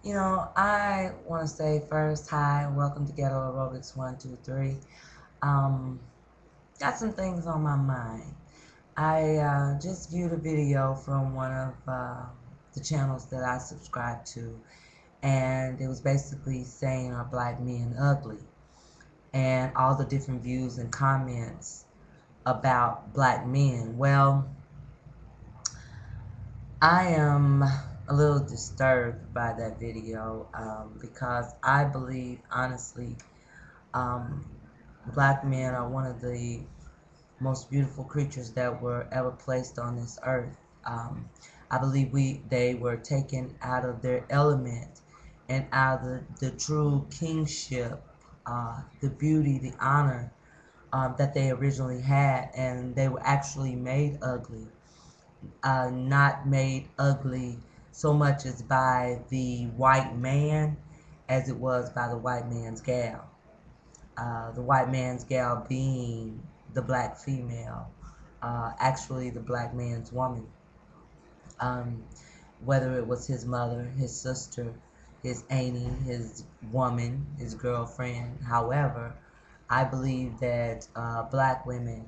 I want to say first, hi, welcome to Ghetto Aerobics 123. Um, got some things on my mind. I just viewed a video from one of the channels that I subscribe to, and it was basically saying, are black men ugly? And all the different views and comments about black men. Well, I am a little disturbed by that video because I believe, honestly, um, black men are one of the most beautiful creatures that were ever placed on this earth. Um, I believe they were taken out of their element and out of the true kingship, the beauty, the honor that they originally had, and they were actually made ugly, not made ugly so much as by the white man as it was by the white man's gal. The white man's gal being the black female, actually the black man's woman. Um, whether it was his mother, his sister, his auntie, his woman, his girlfriend, however, I believe that black women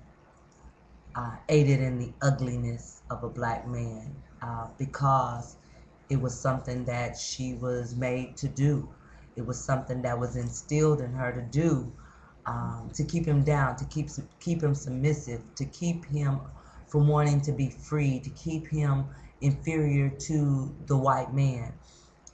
aided in the ugliness of a black man because it was something that she was made to do. It was something that was instilled in her to do, to keep him down, to keep him submissive, to keep him from wanting to be free, to keep him inferior to the white man.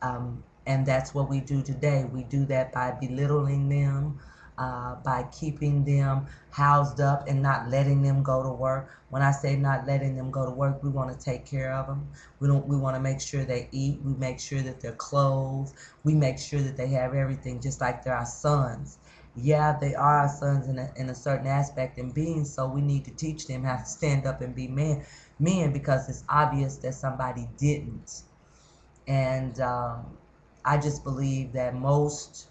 And that's what we do today. We do that by belittling them, by keeping them housed up and not letting them go to work. When I say not letting them go to work, we want to take care of them. We want to make sure they eat. We make sure that they're clothed. We make sure that they have everything just like they're our sons. Yeah, they are our sons in a certain aspect, and being so, we need to teach them how to stand up and be men because it's obvious that somebody didn't. And I just believe that most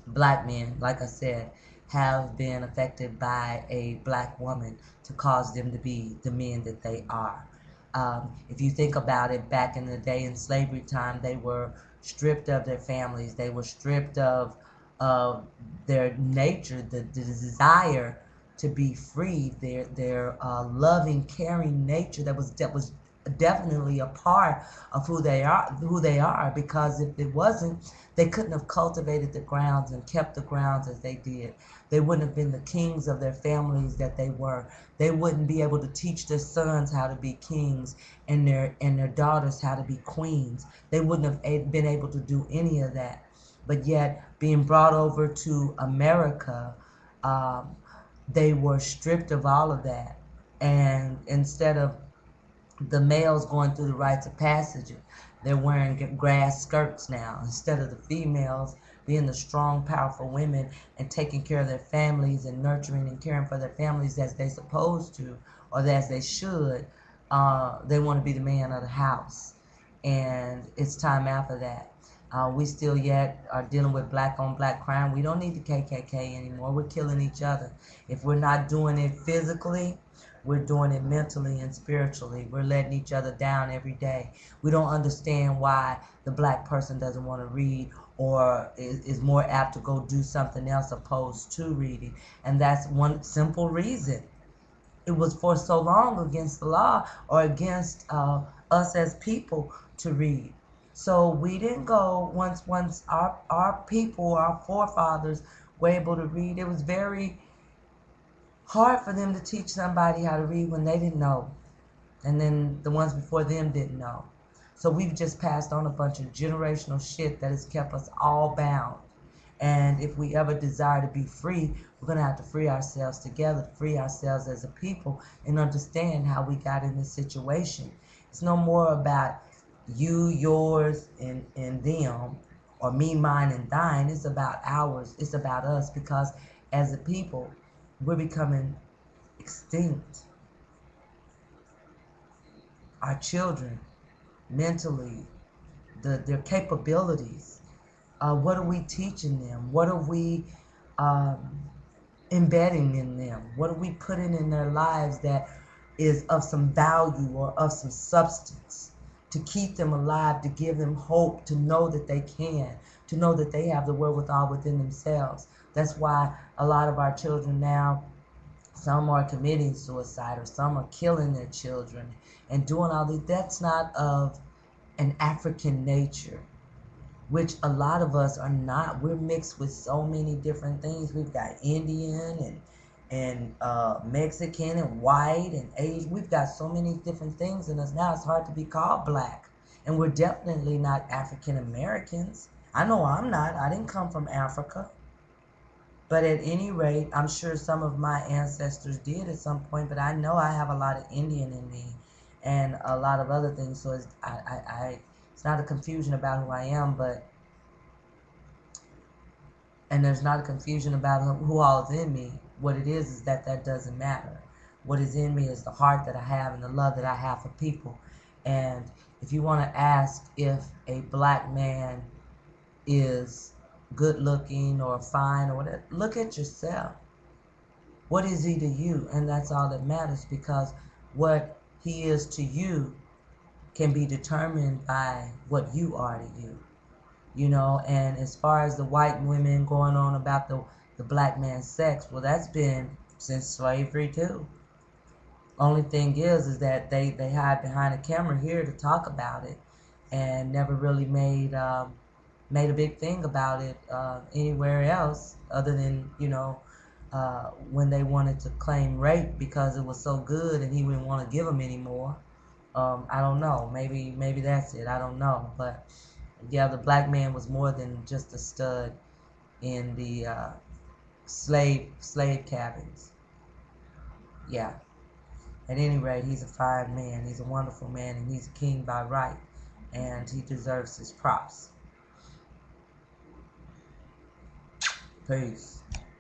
black men, like I said, have been affected by a black woman to cause them to be the men that they are. If you think about it, back in the day in slavery time, they were stripped of their families. They were stripped of their nature, the desire to be free, their loving, caring nature that was definitely a part of who they are. Because if it wasn't, they couldn't have cultivated the grounds and kept the grounds as they did. They wouldn't have been the kings of their families that they were. They wouldn't be able to teach their sons how to be kings and their daughters how to be queens. They wouldn't have been able to do any of that. But yet, being brought over to America, um, they were stripped of all of that. And instead of the males going through the rites of passage, they're wearing grass skirts now instead of the females being the strong, powerful women and taking care of their families and nurturing and caring for their families as they supposed to or as they should. They want to be the man of the house, and it's time after that. We still yet are dealing with black on black crime. We don't need the KKK anymore. We're killing each other. If we're not doing it physically, we're doing it mentally and spiritually. We're letting each other down every day. We don't understand why the black person doesn't want to read or is more apt to go do something else opposed to reading. And that's one simple reason. It was for so long against the law or against us as people to read. So we didn't go once our people, our forefathers were able to read. It was very hard for them to teach somebody how to read when they didn't know, and then the ones before them didn't know. So we've just passed on a bunch of generational shit that has kept us all bound. And if we ever desire to be free, we're going to have to free ourselves together, free ourselves as a people, and understand how we got in this situation. It's no more about you, yours, and them, or me, mine, and thine. It's about ours. It's about us because as a people, we're becoming extinct. Our children, mentally, their capabilities. What are we teaching them? What are we um, embedding in them? What are we putting in their lives that is of some value or of some substance? to keep them alive, to give them hope, to know that they can, to know that they have the wherewithal within themselves. That's why a lot of our children now, some are committing suicide or some are killing their children and doing all this. That's not of an African nature, which a lot of us are not. We're mixed with so many different things. We've got Indian and Mexican and white and Asian. We've got so many different things in us now. It's hard to be called black, and we're definitely not African Americans. I know I'm not. I didn't come from Africa. But at any rate, I'm sure some of my ancestors did at some point, but I know I have a lot of Indian in me and a lot of other things. So it's not a confusion about who I am, and there's not a confusion about who all is in me. What it is that that doesn't matter. What is in me is the heart that I have and the love that I have for people. And if you want to ask if a black man is good looking or fine or whatever, look at yourself. What is he to you? And that's all that matters, because what he is to you can be determined by what you are to you. You know, and as far as the white women going on about the black man's sex, well, that's been since slavery too. Only thing is that they hide behind a camera here to talk about it, and never really made a big thing about it anywhere else, other than when they wanted to claim rape because it was so good and he wouldn't want to give them anymore. I don't know. Maybe that's it. I don't know. But yeah, the black man was more than just a stud in the slave cabins. Yeah. At any rate, he's a fine man. He's a wonderful man, and he's a king by right, and he deserves his props. Peace.